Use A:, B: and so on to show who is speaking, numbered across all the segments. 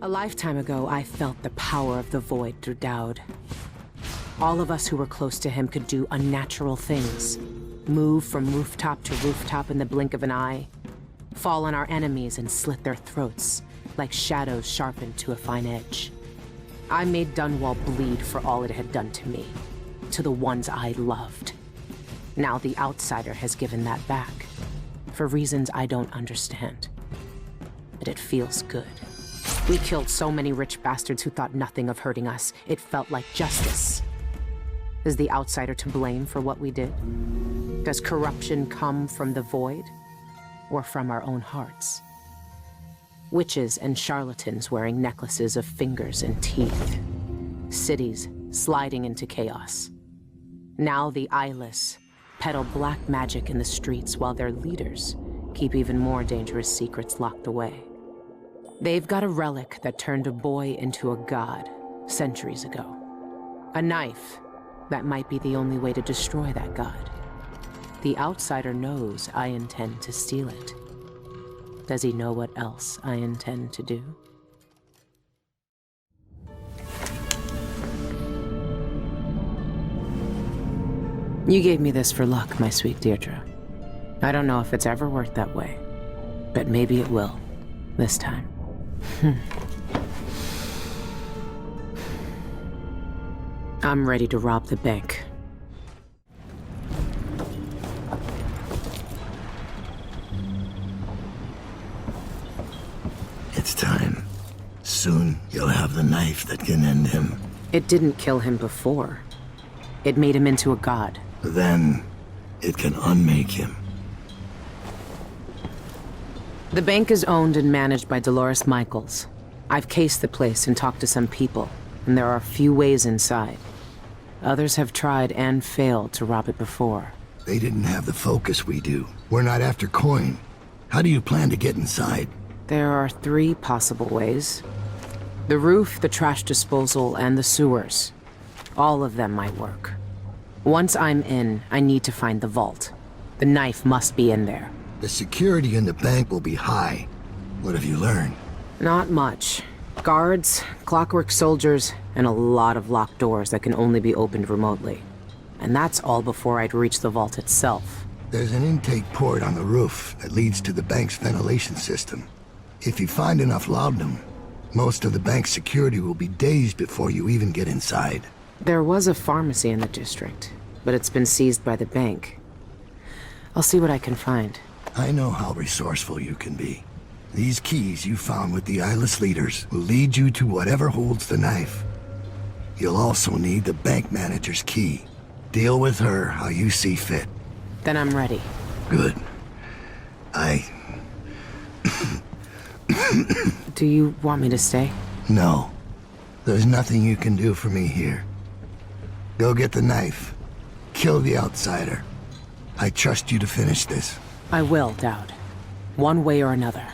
A: A lifetime ago, I felt the power of the Void through Dowd. All of us who were close to him could do unnatural things. Move from rooftop to rooftop in the blink of an eye. Fall on our enemies and slit their throats, like shadows sharpened to a fine edge. I made Dunwall bleed for all it had done to me, to the ones I loved. Now the Outsider has given that back, for reasons I don't understand. But it feels good. We killed so many rich bastards who thought nothing of hurting us. It felt like justice. Is the Outsider to blame for what we did? Does corruption come from the Void, or from our own hearts? Witches and charlatans wearing necklaces of fingers and teeth. Cities sliding into chaos. Now the eyeless peddle black magic in the streets while their leaders keep even more dangerous secrets locked away. They've got a relic that turned a boy into a god centuries ago. A knife that might be the only way to destroy that god. The Outsider knows I intend to steal it. Does he know what else I intend to do? You gave me this for luck, my sweet Deirdre. I don't know if it's ever worked that way, but maybe it will, this time. I'm ready to rob the bank.
B: It's time. Soon, you'll have the knife that can end him.
A: It didn't kill him before. It made him into a god.
B: Then, it can unmake him.
A: The bank is owned and managed by Dolores Michaels. I've cased the place and talked to some people, and there are few ways inside. Others have tried and failed to rob it before.
B: They didn't have the focus we do. We're not after coin. How do you plan to get inside?
A: There are 3 possible ways. The roof, the trash disposal, and the sewers. All of them might work. Once I'm in, I need to find the vault. The knife must be in there.
B: The security in the bank will be high. What have you learned?
A: Not much. Guards, clockwork soldiers, and a lot of locked doors that can only be opened remotely. And that's all before I'd reach the vault itself.
B: There's an intake port on the roof that leads to the bank's ventilation system. If you find enough laudanum, most of the bank's security will be dazed before you even get inside.
A: There was a pharmacy in the district, but it's been seized by the bank. I'll see what I can find.
B: I know how resourceful you can be. These keys you found with the eyeless leaders will lead you to whatever holds the knife. You'll also need the bank manager's key. Deal with her how you see fit.
A: Then I'm ready.
B: Good.
A: Do you want me to stay?
B: No. There's nothing you can do for me here. Go get the knife. Kill the Outsider. I trust you to finish this.
A: I will, Dowd. One way or another.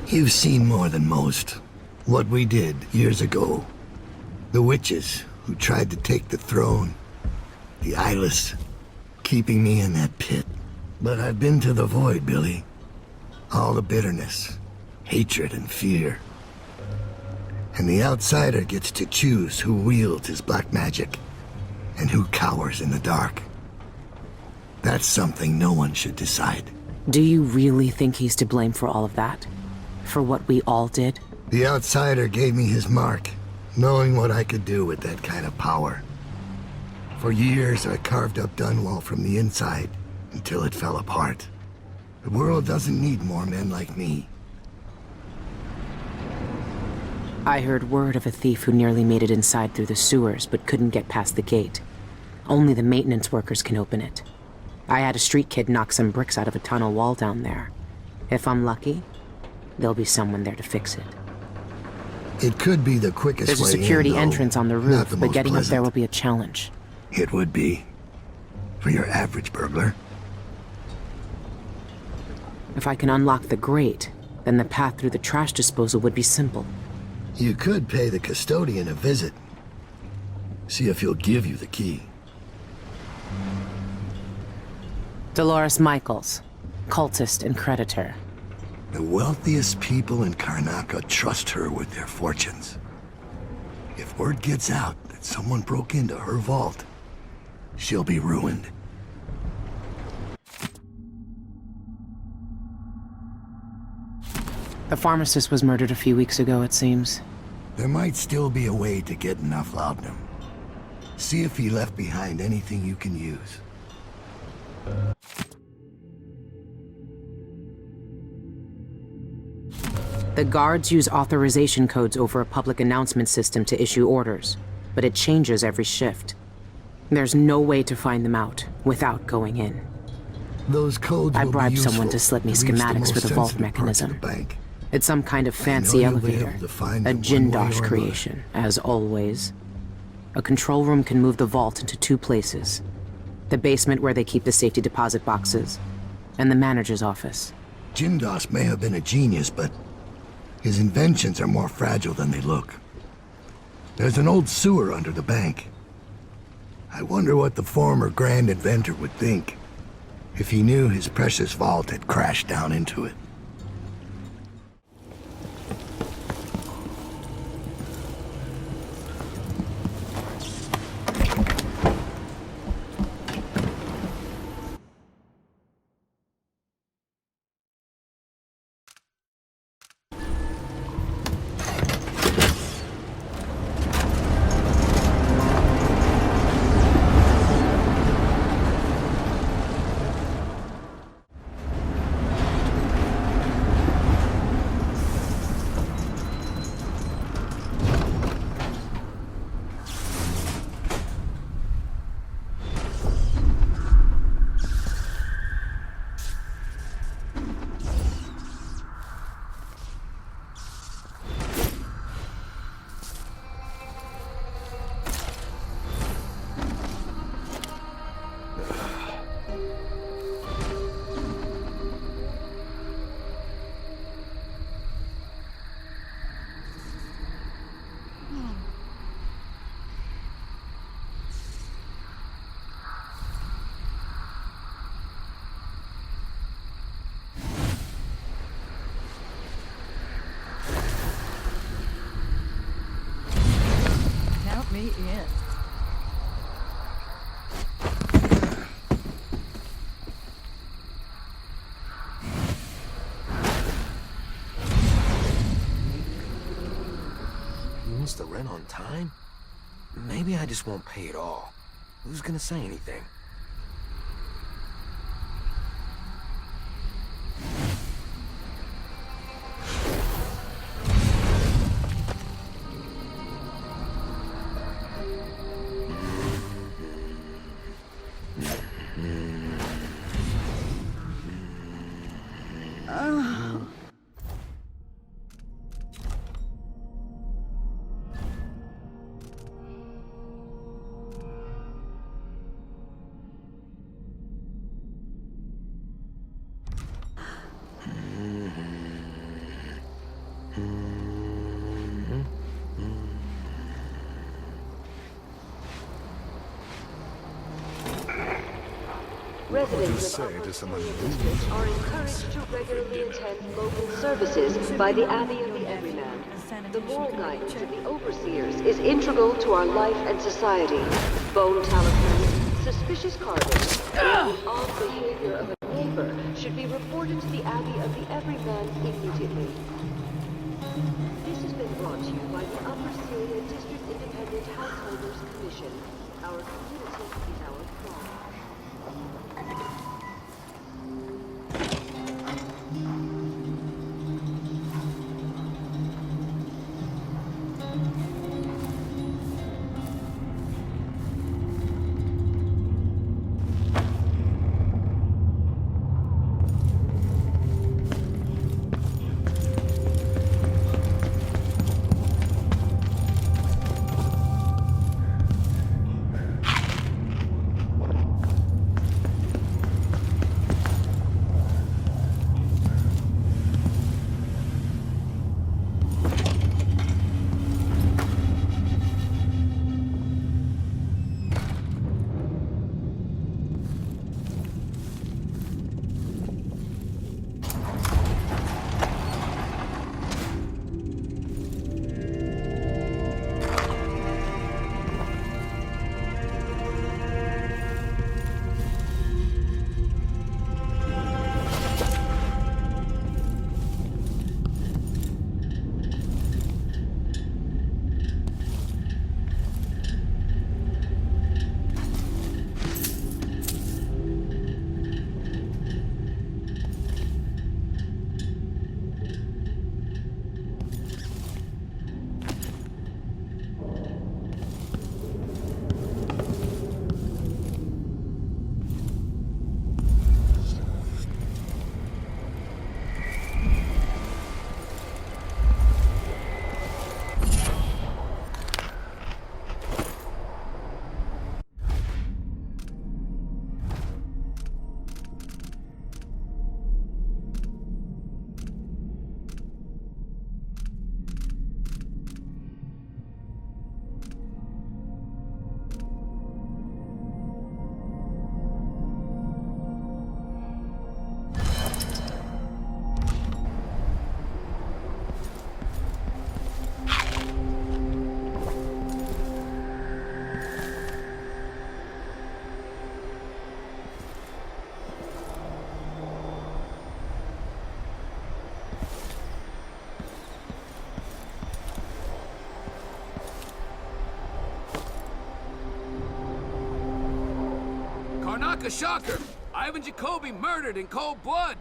B: You've seen more than most. What we did years ago. The witches who tried to take the throne. The eyeless, keeping me in that pit. But I've been to the Void, Billy. All the bitterness, hatred, and fear. And the Outsider gets to choose who wields his black magic, and who cowers in the dark. That's something no one should decide.
A: Do you really think he's to blame for all of that? For what we all did?
B: The Outsider gave me his mark, knowing what I could do with that kind of power. For years, I carved up Dunwall from the inside, until it fell apart. The world doesn't need more men like me.
A: I heard word of a thief who nearly made it inside through the sewers, but couldn't get past the gate. Only the maintenance workers can open it. I had a street kid knock some bricks out of a tunnel wall down there. If I'm lucky, there'll be someone there to fix it.
B: It could be the quickest way in,
A: There's a security
B: though,
A: entrance on the roof,
B: the
A: but getting
B: most
A: up there
B: pleasant.
A: will be a challenge.
B: It would be. For your average burglar.
A: If I can unlock the grate, then the path through the trash disposal would be simple.
B: You could pay the custodian a visit. See if he'll give you the key.
A: Dolores Michaels. Cultist and creditor.
B: The wealthiest people in Karnaca trust her with their fortunes. If word gets out that someone broke into her vault, she'll be ruined.
A: The pharmacist was murdered a few weeks ago, it seems.
B: There might still be a way to get enough laudanum. See if he left behind anything you can use.
A: The guards use authorization codes over a public announcement system to issue orders, but it changes every shift. There's no way to find them out without going in.
B: Those codes
A: I
B: will be
A: bribed
B: useful
A: someone to slip me
B: reach the
A: schematics
B: most
A: for the vault
B: sensitive parts of
A: mechanism.
B: the bank.
A: It's some kind of
B: I know
A: fancy
B: you'll be
A: elevator.
B: able to find
A: A
B: it one way
A: Jindosh
B: or
A: creation, as always. A control room can move the vault into two places. The basement where they keep the safety deposit boxes, and the manager's office.
B: Jindos may have been a genius, but his inventions are more fragile than they look. There's an old sewer under the bank. I wonder what the former grand inventor would think if he knew his precious vault had crashed down into it.
C: Count me in.
D: He wants the rent on time? Maybe I just won't pay it all. Who's gonna say anything?
E: Residents of Upper Districts are encouraged to regularly attend local services by the Abbey of the Everyman. The moral guidance of the Overseers is integral to our life and society. Bone talismans, suspicious carvings, and the odd behavior of a neighbor should be reported to the Abbey of the Everyman immediately. This has been brought to you by the Upper Syria District Independent Householders Commission. Our community is our pride.
F: Karnaka shocker! Ivan Jacoby murdered in cold blood!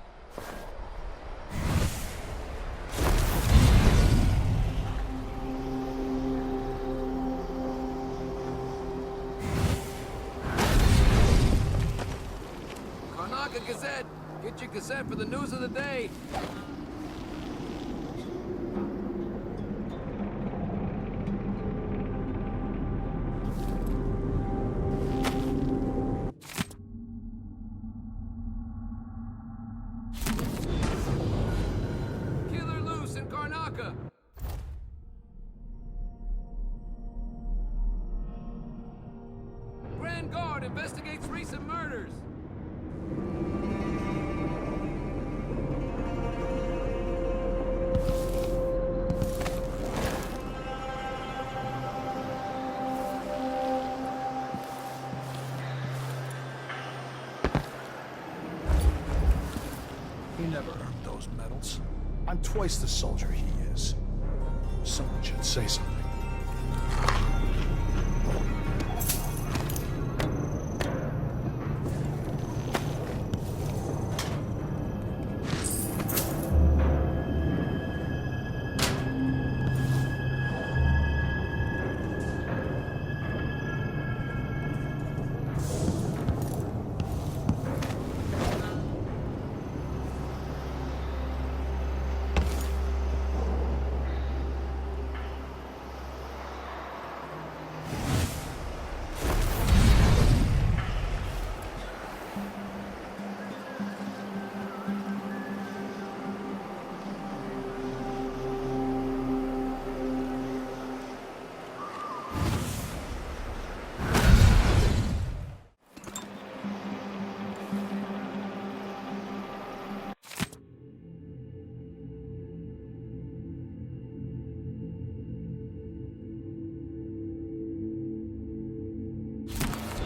F: Karnaka Gazette! Get your Gazette for the news of the day! Killer loose in Karnaka! Grand Guard investigates recent murders!
G: He never earned those medals. I'm twice the soldier he is. Someone should say something.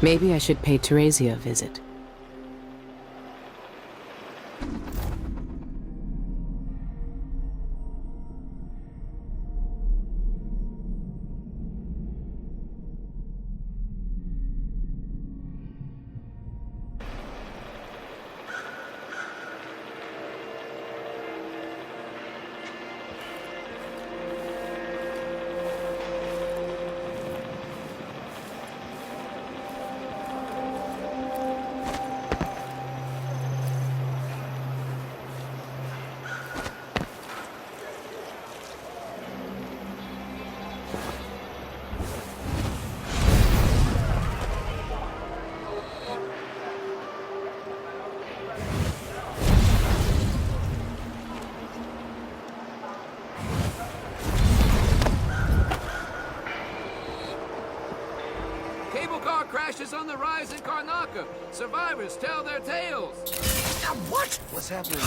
A: Maybe I should pay Teresia a visit.
F: Cable car crashes on the rise in Karnaka. Survivors tell their tales.
G: What?
D: What's happening now?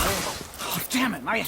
G: Oh, damn it, my...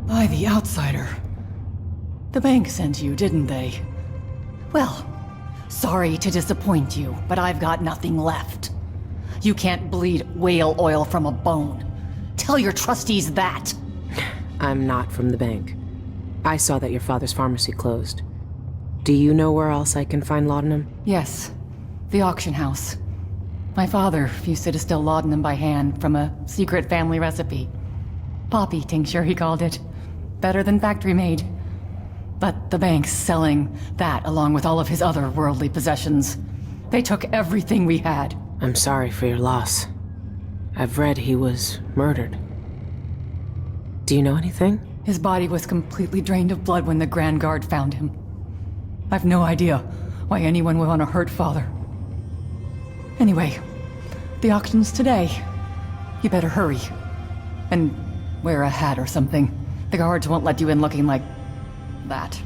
C: By the outsider. The bank sent you, didn't they? Well, sorry to disappoint you, but I've got nothing left. You can't bleed whale oil from a bone. Tell your trustees that.
A: I'm not from the bank. I saw that your father's pharmacy closed. Do you know where else I can find laudanum?
C: Yes, the auction house. My father used to distill laudanum by hand from a secret family recipe. Poppy tincture, he called it. Better than factory-made. But the bank's selling that along with all of his other worldly possessions. They took everything we had.
A: I'm sorry for your loss. I've read he was murdered. Do you know anything?
C: His body was completely drained of blood when the Grand Guard found him. I've no idea why anyone would want to hurt Father. Anyway, the auction's today. You better hurry. And wear a hat or something. The guards won't let you in looking like that.